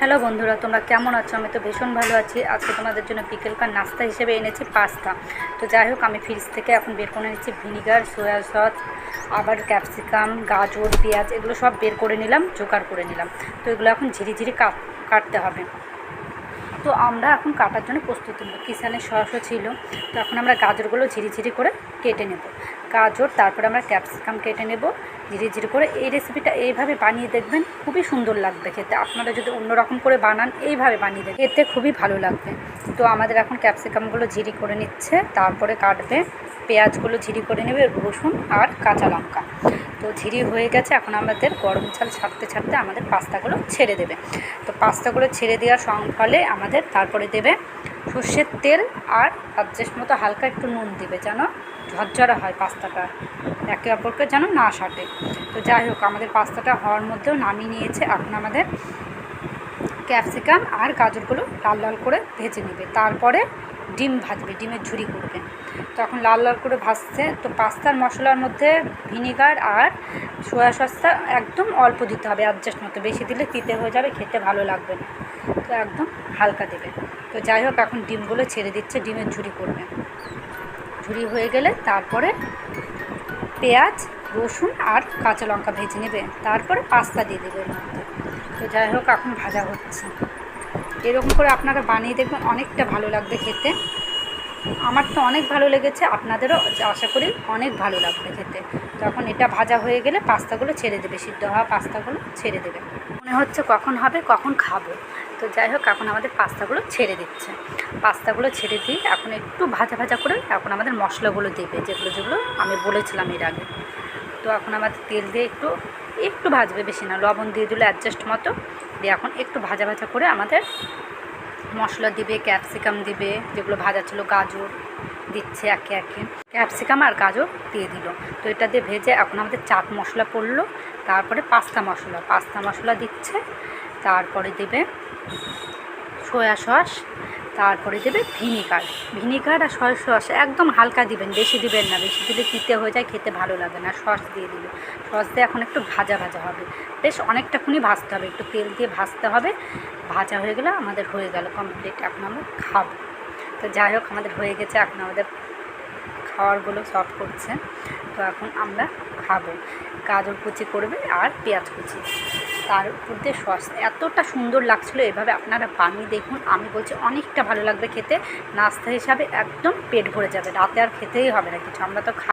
Hello বন্ধুরা, তোমরা কেমন আছো? আমি তো ভীষণ ভালো আছি। আজকে তোমাদের জন্য বিকেলকার নাস্তা হিসেবে এনেছি পাস্তা। তো যাই হোক, আমি ফ্রিজ থেকে এখন বের করে নিচ্ছি ভিনিগার, সয়া সস, আবার ক্যাপসিকাম, গাজর, পেঁয়াজ, এগুলো সব বের করে নিলাম, জোগাড় করে নিলাম। তো এগুলো এখন ঝিরিঝিরি কাটতে হবে। তো আমরা এখন কাটার জন্য প্রস্তুতি নেব। কিষানে সসও ছিল, তো এখন আমরা গাজরগুলো ঝিরিঝিরি করে কেটে নেব। গাজর, তারপরে আমরা ক্যাপসিকাম কেটে নেব ঝিরিঝিরি করে। এই রেসিপিটা এইভাবে বানিয়ে দেখবেন, খুবই সুন্দর লাগবে খেতে। আপনারা যদি অন্যরকম করে বানান, এইভাবে বানিয়ে দেখবেন, এতে খুবই ভালো লাগবে। তো আমাদের এখন ক্যাপসিকামগুলো ঝিরি করে নিচ্ছে, তারপরে কাটবে। পেঁয়াজগুলো ঝিরি করে নেবে, রসুন আর কাঁচা লঙ্কা। তো ঝিরি হয়ে গেছে, এখন আমাদের গরম চাল ছাড়তে ছাড়তে আমাদের পাস্তাগুলো ছেড়ে দেবে। তো পাস্তাগুলো ছেড়ে দেওয়ার ফলে আমাদের তারপরে দেবে সর্ষের তেল, আর অ্যাডজাস্ট মতো হালকা একটু নুন দিবে, যেন ঝরঝরা হয় পাস্তাটা, একে অপরকে যেন না সাটে। তো যাই হোক, আমাদের পাস্তাটা হওয়ার মধ্যেও নামিয়ে নিয়েছে। এখন আমাদের ক্যাপসিকাম আর গাজরগুলো লাল লাল করে ভেজে নেবে, তারপরে ডিম ভাজবে, ডিমের ঝুরি করবে। তো এখন লাল লাল করে ভাজছে। তো পাস্তার মশলার মধ্যে ভিনিগার আর সয়া সসটা একদম অল্প দিতে হবে, অ্যাডজাস্ট মতো। বেশি দিলে তিতে হয়ে যাবে, খেতে ভালো লাগবে না। তো একদম হালকা দেবে। তো যাই হোক, এখন ডিমগুলো ছেড়ে দিচ্ছে, ডিমের ঝুরি করবে। ঝুরি হয়ে গেলে তারপরে পেঁয়াজ, রসুন আর কাঁচা লঙ্কা ভেজে নেবে, তারপরে পাস্তা দিয়ে দেবে এর মধ্যে। তো যাই হোক, এখন ভাজা হচ্ছে। এরকম করে আপনারা বানিয়ে দেখবেন, অনেকটা ভালো লাগবে খেতে। আমার তো অনেক ভালো লেগেছে, আপনাদেরও আশা করি অনেক ভালো লাগবে খেতে। তখন এটা ভাজা হয়ে গেলে পাস্তাগুলো ছেড়ে দেবে, সিদ্ধ হওয়া পাস্তাগুলো ছেড়ে দেবে। মনে হচ্ছে কখন হবে, কখন খাবো। তো যাই হোক, এখন আমাদের পাস্তাগুলো ছেড়ে দিচ্ছে। পাস্তাগুলো ছেড়ে দিয়ে এখন একটু ভাজা ভাজা করে এখন আমাদের মশলাগুলো দেবে, যেগুলো যেগুলো আমি বলেছিলাম এর আগে। তো এখন আমাদের তেল দিয়ে একটু একটু ভাজবে, বেশি না। লবণ দিয়ে দিলে অ্যাডজাস্ট মতো দিয়ে এখন একটু ভাজা ভাজা করে আমাদের মশলা দিবে। ক্যাপসিকাম দিবে, যেগুলো ভাজা ছিল, গাজর দিচ্ছে একে একে। ক্যাপসিকাম আর গাজর দিয়ে দিল। তো এটা দিয়ে ভেজে এখন আমাদের চাট মশলা পড়লো, তারপরে পাস্তা মশলা দিচ্ছে, তারপরে দেবে সয়া সস, তারপরে দেবে ভিনিগার আর সয়া সস একদম হালকা দিবেন, বেশি দিবেন না। বেশি দিলে তিতে হয়ে যায়, খেতে ভালো লাগে না। সস দিয়ে দিল, সস দিয়ে এখন একটু ভাজা ভাজা হবে, বেশ অনেকটাক্ষণই ভাজতে হবে, একটু তেল দিয়ে ভাজতে হবে। ভাজা হয়ে গেলে আমাদের হয়ে গেল কমপ্লিট, এখন আমরা খাবো। তো যাই হোক, আমাদের হয়ে গেছে, এখন আমাদের খাওয়ারগুলো সব করছে। তো এখন আমরা খাবো। গাজর কুচি করবে আর পেঁয়াজ কুচি, তার উপর দিয়ে সস। এতটা সুন্দর লাগছিলো, এভাবে আপনারা বানিয়ে দেখুন। আমি বলছি অনেকটা ভালো লাগবে খেতে। নাস্তা হিসাবে একদম পেট ভরে যাবে, রাতে আর খেতেই হবে না কিছু। আমরা তো